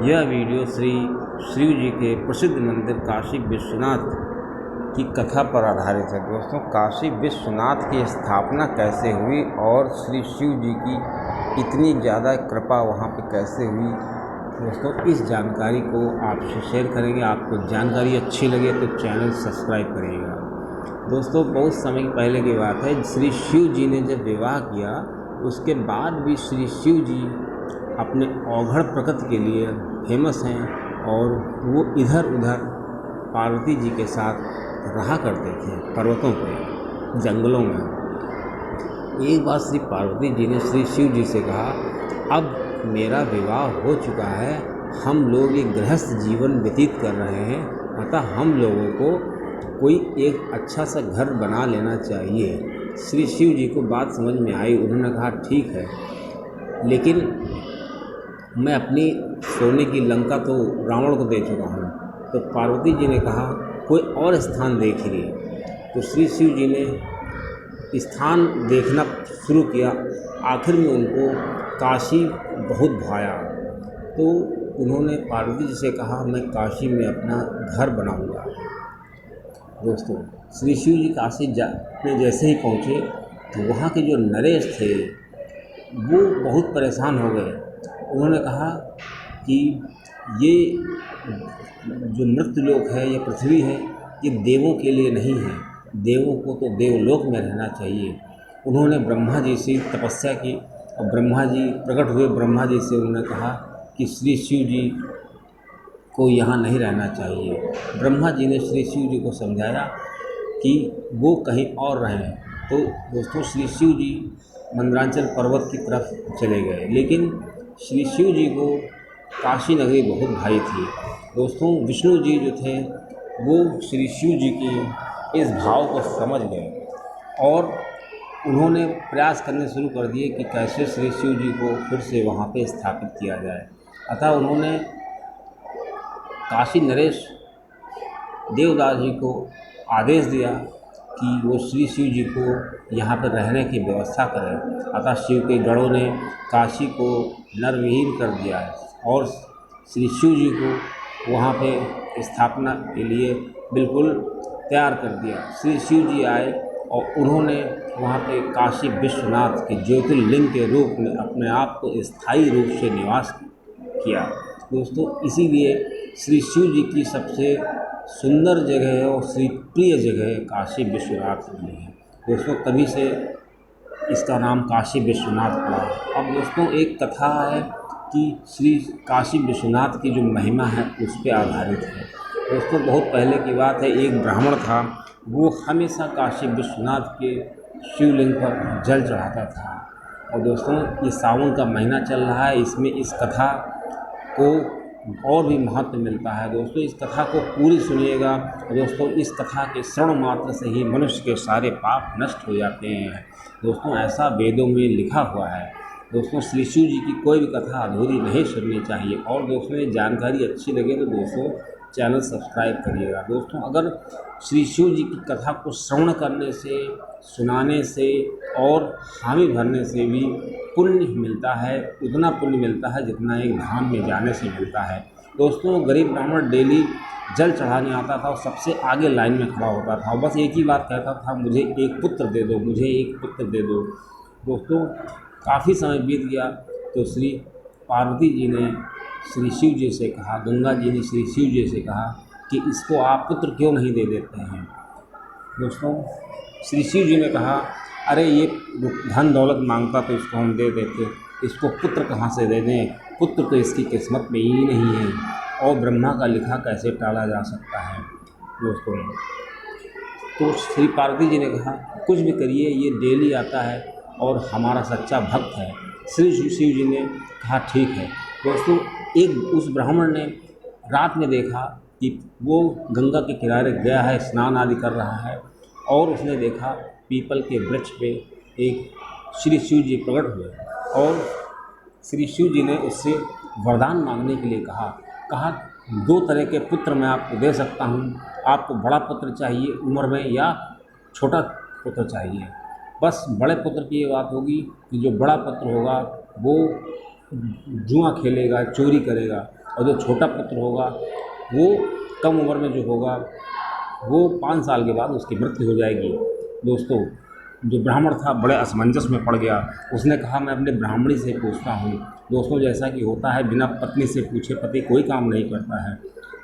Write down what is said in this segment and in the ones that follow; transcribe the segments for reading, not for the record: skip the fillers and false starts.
यह वीडियो श्री शिव जी के प्रसिद्ध मंदिर काशी विश्वनाथ की कथा पर आधारित है। दोस्तों, काशी विश्वनाथ की स्थापना कैसे हुई और श्री शिव जी की इतनी ज़्यादा कृपा वहाँ पे कैसे हुई, दोस्तों इस जानकारी को आपसे शेयर करेंगे। आपको जानकारी अच्छी लगे तो चैनल सब्सक्राइब करिएगा। दोस्तों, बहुत समय पहले की बात है, श्री शिव जी ने जब विवाह किया उसके बाद भी श्री शिव जी अपने औघड़ प्रकृति के लिए फेमस हैं और वो इधर उधर पार्वती जी के साथ रहा करते थे, पर्वतों पे, जंगलों में। एक बार श्री पार्वती जी ने श्री शिव जी से कहा, अब मेरा विवाह हो चुका है, हम लोग एक गृहस्थ जीवन व्यतीत कर रहे हैं, अतः हम लोगों को कोई एक अच्छा सा घर बना लेना चाहिए। श्री शिव जी को बात समझ में आई। उन्होंने कहा, ठीक है, लेकिन मैं अपनी सोने की लंका तो रावण को दे चुका हूँ। तो पार्वती जी ने कहा, कोई और स्थान देखिए। तो श्री शिव जी ने स्थान देखना शुरू किया। आखिर में उनको काशी बहुत भाया। तो उन्होंने पार्वती जी से कहा, मैं काशी में अपना घर बनाऊंगा। दोस्तों, श्री शिव जी काशी में जैसे ही पहुँचे तो वहाँ के जो नरेश थे वो बहुत परेशान हो गए। उन्होंने कहा कि ये जो मृत्युलोक है, ये पृथ्वी है, ये देवों के लिए नहीं है, देवों को तो देवलोक में रहना चाहिए। उन्होंने ब्रह्मा जी से तपस्या की और ब्रह्मा जी प्रकट हुए। ब्रह्मा जी से उन्होंने कहा कि श्री शिव जी को यहाँ नहीं रहना चाहिए। ब्रह्मा जी ने श्री शिव जी को समझाया कि वो कहीं और रहें। तो दोस्तों, श्री शिव जी मंदरांचल पर्वत की तरफ चले गए, लेकिन श्री शिव जी को काशी नगरी बहुत भाई थी। दोस्तों, विष्णु जी जो थे वो श्री शिव जी की इस भाव को समझ गए और उन्होंने प्रयास करने शुरू कर दिए कि कैसे श्री शिव जी को फिर से वहाँ पे स्थापित किया जाए। अतः उन्होंने काशी नरेश देवदास जी को आदेश दिया कि वो श्री शिव जी को यहाँ पर रहने की व्यवस्था करें। अतः शिव के गणों ने काशी को नरविहीन कर दिया और श्री शिव जी को वहाँ पे स्थापना के लिए बिल्कुल तैयार कर दिया। श्री शिव जी आए और उन्होंने वहाँ पे काशी विश्वनाथ के ज्योतिर्लिंग के रूप में अपने आप को स्थायी रूप से निवास किया। दोस्तों, इसीलिए श्री शिव जी की सबसे सुंदर जगह है और श्री प्रिय जगह है काशी विश्वनाथ में है। दोस्तों, तभी से इसका नाम काशी विश्वनाथ पड़ा। अब दोस्तों, एक कथा है कि श्री काशी विश्वनाथ की जो महिमा है उस पर आधारित है। दोस्तों, बहुत पहले की बात है, एक ब्राह्मण था, वो हमेशा काशी विश्वनाथ के शिवलिंग पर जल चढ़ाता था। और दोस्तों, ये सावन का महीना चल रहा है, इसमें इस कथा को और भी महत्व मिलता है। दोस्तों, इस कथा को पूरी सुनिएगा। दोस्तों, इस कथा के श्रवण मात्र से ही मनुष्य के सारे पाप नष्ट हो जाते हैं। दोस्तों, ऐसा वेदों में लिखा हुआ है। दोस्तों, श्री शिव जी की कोई भी कथा अधूरी नहीं सुननी चाहिए। और दोस्तों, ये जानकारी अच्छी लगे तो दोस्तों चैनल सब्सक्राइब करिएगा। दोस्तों, अगर श्री शिव जी की कथा को श्रवण करने से, सुनाने से और हामी भरने से भी पुण्य मिलता है, उतना पुण्य मिलता है जितना एक धाम में जाने से मिलता है। दोस्तों, गरीब ब्राह्मण डेली जल चढ़ाने आता था और सबसे आगे लाइन में खड़ा होता था और बस एक ही बात कहता था, मुझे एक पुत्र दे दो, मुझे एक पुत्र दे दो। दोस्तों, काफ़ी समय बीत गया तो श्री पार्वती जी ने श्री शिव जी से कहा, गंगा जी ने श्री शिव जी से कहा कि इसको आप पुत्र क्यों नहीं दे देते हैं। दोस्तों, श्री शिव जी ने कहा, अरे ये धन दौलत मांगता तो इसको हम दे देते, इसको पुत्र कहाँ से दे दें, पुत्र तो इसकी किस्मत में ही नहीं है और ब्रह्मा का लिखा कैसे टाला जा सकता है। दोस्तों, तो श्री पार्वती जी ने कहा, कुछ भी करिए, ये डेली आता है और हमारा सच्चा भक्त है। श्री शिव जी ने कहा, ठीक है। दोस्तों, एक उस ब्राह्मण ने रात में देखा कि वो गंगा के किनारे गया है, स्नान आदि कर रहा है और उसने देखा पीपल के वृक्ष पे एक श्री शिव जी प्रकट हुए और श्री शिव जी ने उससे वरदान मांगने के लिए कहा, दो तरह के पुत्र मैं आपको दे सकता हूँ, आपको बड़ा पुत्र चाहिए उम्र में या छोटा पुत्र चाहिए। बस बड़े पुत्र की ये बात होगी कि जो बड़ा पुत्र होगा वो जुआ खेलेगा, चोरी करेगा, और जो छोटा पुत्र होगा वो कम उम्र में जो होगा वो 5 साल के बाद उसकी मृत्यु हो जाएगी। दोस्तों, जो ब्राह्मण था बड़े असमंजस में पड़ गया। उसने कहा मैं अपने ब्राह्मणी से पूछता हूँ। दोस्तों, जैसा कि होता है बिना पत्नी से पूछे पति कोई काम नहीं करता है।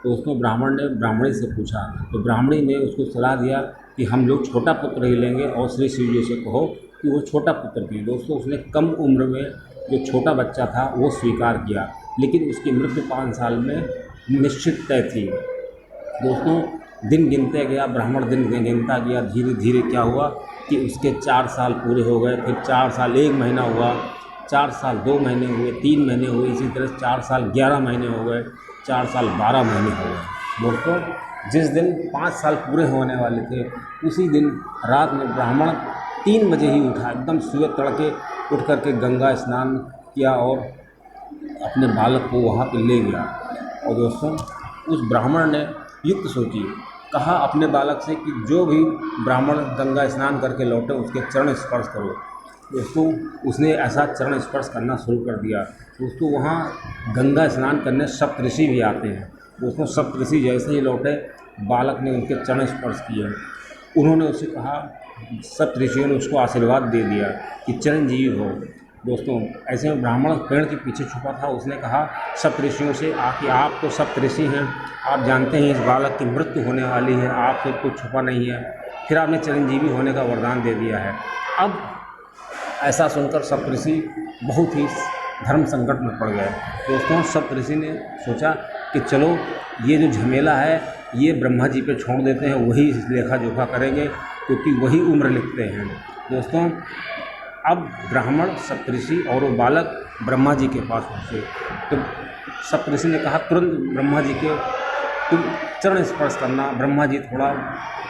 दोस्तों, ब्राह्मण ने ब्राह्मणी से पूछा तो ब्राह्मणी ने उसको सलाह दिया कि हम लोग छोटा पुत्र ही लेंगे और श्री शिव जी से कहो कि वो छोटा पुत्र दें। दोस्तों, उसने कम उम्र में जो छोटा बच्चा था वो स्वीकार किया, लेकिन उसकी मृत्यु 5 साल में निश्चित तय थी। दोस्तों, दिन गिनते गया, ब्राह्मण दिन गिनता गया। धीरे धीरे क्या हुआ कि उसके 4 साल पूरे हो गए। फिर 4 साल 1 महीना हुआ, 4 साल 2 महीने हुए, 3 महीने हुए, इसी तरह 4 साल 11 महीने हो गए, 4 साल 12 महीने हो गए। दोस्तों, जिस दिन 5 साल पूरे होने वाले थे उसी दिन रात में ब्राह्मण 3 बजे ही उठा, एकदम सुबह तड़के उठ करके गंगा स्नान किया और अपने बालक को वहाँ पे ले गया। और दोस्तों, उस ब्राह्मण ने युक्त सोची, कहा अपने बालक से कि जो भी ब्राह्मण गंगा स्नान करके लौटे उसके चरण स्पर्श करो। दोस्तों, उसने ऐसा चरण स्पर्श करना शुरू कर दिया। दोस्तों, वहाँ गंगा स्नान करने सप्तऋषि भी आते हैं। दोस्तों, सप्तऋषि जैसे ही लौटे बालक ने उनके चरण स्पर्श किए। उन्होंने उससे कहा, सप्तऋषियों ने उसको आशीर्वाद दे दिया कि चिरंजीवी हो। दोस्तों, ऐसे में ब्राह्मण पेड़ के पीछे छुपा था। उसने कहा सप्तऋषियों से कि आप तो सप्तऋषि हैं, आप जानते हैं इस बालक की मृत्यु होने वाली है, आपसे कुछ छुपा नहीं है, फिर आपने चिरंजीवी होने का वरदान दे दिया है। अब ऐसा सुनकर सप्तऋषि बहुत ही धर्म संकट में पड़ गए। दोस्तों, सप्तऋषि ने सोचा कि चलो ये जो झमेला है ये ब्रह्मा जी पे छोड़ देते हैं, वही लेखा जोखा करेंगे क्योंकि वही उम्र लिखते हैं। दोस्तों, अब ब्राह्मण, सप्तऋषि और वो बालक ब्रह्मा जी के पास पहुँचे तो सप्तऋषि ने कहा तुरंत ब्रह्मा जी के तुम चरण स्पर्श करना। ब्रह्मा जी थोड़ा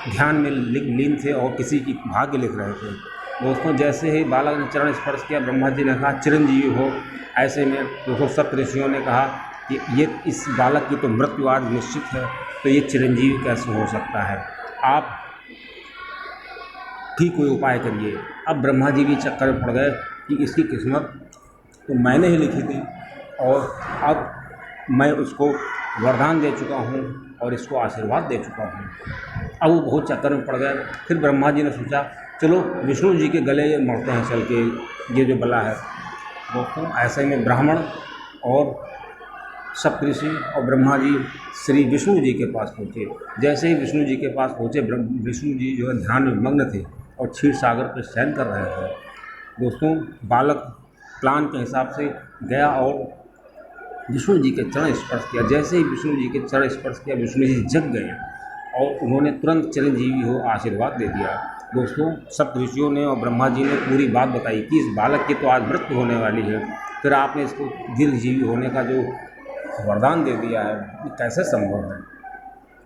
ध्यान में लीन थे और किसी की भाग्य लिख रहे थे। दोस्तों, जैसे ही बालक ने चरण स्पर्श किया ब्रह्मा जी ने कहा चिरंजीवी हो। ऐसे में दोस्तों सप्तऋषियों ने कहा कि ये इस बालक की तो मृत्यु आज निश्चित है, तो ये चिरंजीवी कैसे हो सकता है, आप ठीक कोई उपाय करिए। अब ब्रह्मा जी भी चक्कर में पड़ गए कि इसकी किस्मत तो मैंने ही लिखी थी और अब मैं उसको वरदान दे चुका हूँ और इसको आशीर्वाद दे चुका हूँ। अब वो बहुत चक्कर में पड़ गए। फिर ब्रह्मा जी ने सोचा चलो विष्णु जी के गले ये मरते हैं चल के, ये जो बला है। दोस्तों, ऐसे में ब्राह्मण और सप्तऋषि और ब्रह्मा जी श्री विष्णु जी के पास पहुँचे। जैसे ही विष्णु जी के पास पहुँचे विष्णु जी जो है ध्यान में मग्न थे और क्षीर सागर पर शयन कर रहे थे। दोस्तों, बालक प्लान के हिसाब से गया और विष्णु जी के चरण स्पर्श किया। जैसे ही विष्णु जी के चरण स्पर्श किया विष्णु जी जग गए और उन्होंने तुरंत चिरंजीवी हो आशीर्वाद दे दिया। दोस्तों, सप्तऋषियों ने और ब्रह्मा जी ने पूरी बात बताई कि इस बालक की तो आज मृत्यु होने वाली है, फिर आपने इसको दीर्घजीवी होने का जो वरदान दे दिया है ये कैसे संभव है।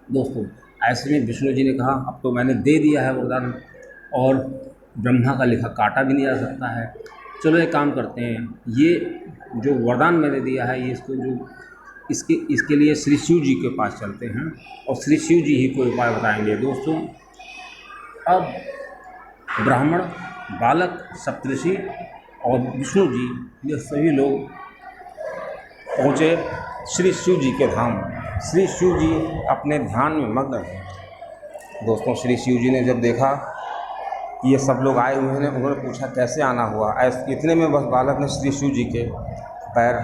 दोस्तों, ऐसे में विष्णु जी ने कहा अब तो मैंने दे दिया है वरदान और ब्रह्मा का लिखा काटा भी नहीं जा सकता है। चलो एक काम करते हैं, ये जो वरदान मैंने दिया है ये इसको जो इसके लिए श्री शिव जी के पास चलते हैं और श्री शिव जी ही कोई उपाय बताएंगे। दोस्तों, अब ब्राह्मण, बालक, सप्तऋषि और विष्णु जी ये सभी लोग पहुँचे श्री शिव जी के धाम। श्री शिव जी अपने ध्यान में मग्न हैं। दोस्तों, श्री शिव जी ने जब देखा ये सब लोग आए हुए हैं, उन्होंने पूछा कैसे आना हुआ। ऐसे इतने में बस बालक ने श्री शिव जी के पैर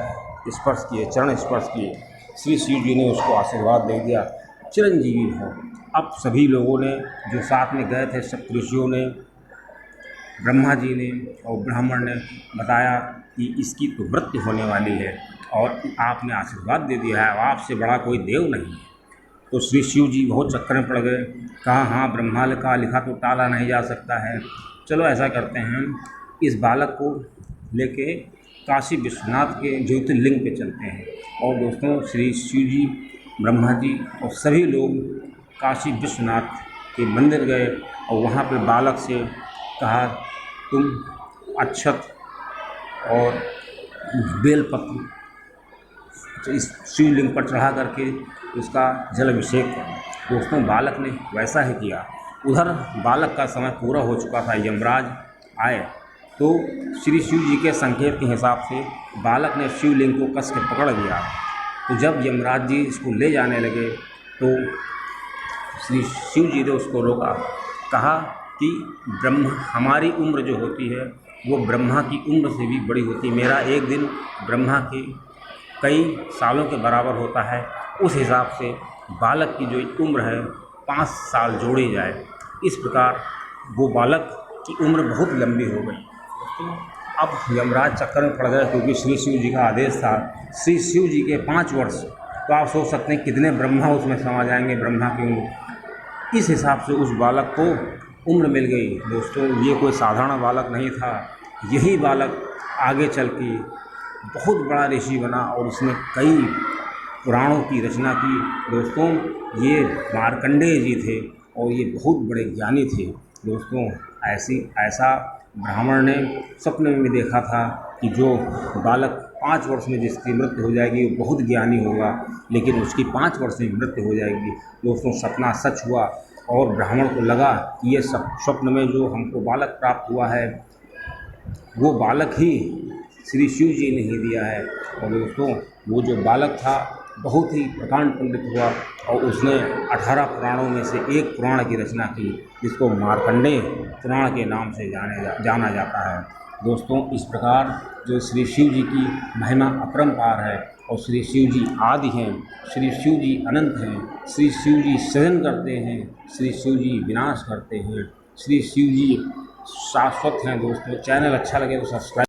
स्पर्श किए, चरण स्पर्श किए। श्री शिव जी ने उसको आशीर्वाद दे दिया चिरंजीवी हो। अब सभी लोगों ने जो साथ में गए थे, सप्तऋषियों ने, ब्रह्मा जी ने और ब्राह्मण ने बताया कि इसकी तो मृत्यु होने वाली है और आपने आशीर्वाद दे दिया है, आपसे बड़ा कोई देव नहीं। तो श्री शिव जी बहुत चक्कर में पड़ गए। कहा हाँ, ब्रह्मा का लिखा तो टाला नहीं जा सकता है, चलो ऐसा करते हैं इस बालक को लेके काशी विश्वनाथ के ज्योतिर्लिंग पे चलते हैं। और दोस्तों, श्री शिव जी, ब्रह्मा जी और सभी लोग काशी विश्वनाथ के मंदिर गए और वहाँ पे बालक से कहा तुम अक्षत और बेलपत्र इस शिवलिंग पर चढ़ा करके उसका जल अभिषेक करो। दोस्तों, बालक ने वैसा ही किया। उधर बालक का समय पूरा हो चुका था, यमराज आए तो श्री शिव जी के संकेत के हिसाब से बालक ने शिवलिंग को कस के पकड़ लिया तो जब यमराज जी इसको ले जाने लगे तो श्री शिव जी ने उसको रोका, कहा कि हमारी उम्र जो होती है वो ब्रह्मा की उम्र से भी बड़ी होती है। मेरा एक दिन ब्रह्मा के कई सालों के बराबर होता है। उस हिसाब से बालक की जो उम्र है 5 साल जोड़ी जाए। इस प्रकार वो बालक की उम्र बहुत लंबी हो गई। अब यमराज चक्कर में पड़ गए, क्योंकि श्री शिव जी का आदेश था। श्री शिव जी के 5 वर्ष, तो आप सोच सकते हैं कितने ब्रह्मा उसमें समा जाएंगे, ब्रह्मा की उम्र। इस हिसाब से उस बालक को उम्र मिल गई। दोस्तों, ये कोई साधारण बालक नहीं था। यही बालक आगे चल के बहुत बड़ा ऋषि बना और उसने कई पुराणों की रचना की। दोस्तों, ये मार्कंडेय जी थे और ये बहुत बड़े ज्ञानी थे। दोस्तों, ऐसा ब्राह्मण ने सपने में भी देखा था कि जो बालक 5 वर्ष में जिसकी मृत्यु हो जाएगी वो बहुत ज्ञानी होगा, लेकिन उसकी 5 वर्ष में मृत्यु हो जाएगी। दोस्तों, सपना सच हुआ और ब्राह्मण को लगा कि ये स्वप्न में जो हमको बालक प्राप्त हुआ है वो बालक ही श्री शिव जी ने ही दिया है। और दोस्तों, वो जो बालक था बहुत ही प्रकांड पंडित हुआ और उसने 18 पुराणों में से एक पुराण की रचना की, जिसको मार्कंडेय पुराण के नाम से जाना जाता है। दोस्तों, इस प्रकार जो श्री शिव जी की महिमा अपरंपार है और श्री शिव जी आदि हैं, श्री शिव जी अनंत हैं, श्री शिव जी सृजन करते हैं, श्री शिव जी विनाश करते हैं, श्री शिव जी शाश्वत हैं। दोस्तों, चैनल अच्छा लगे तो सब्सक्राइब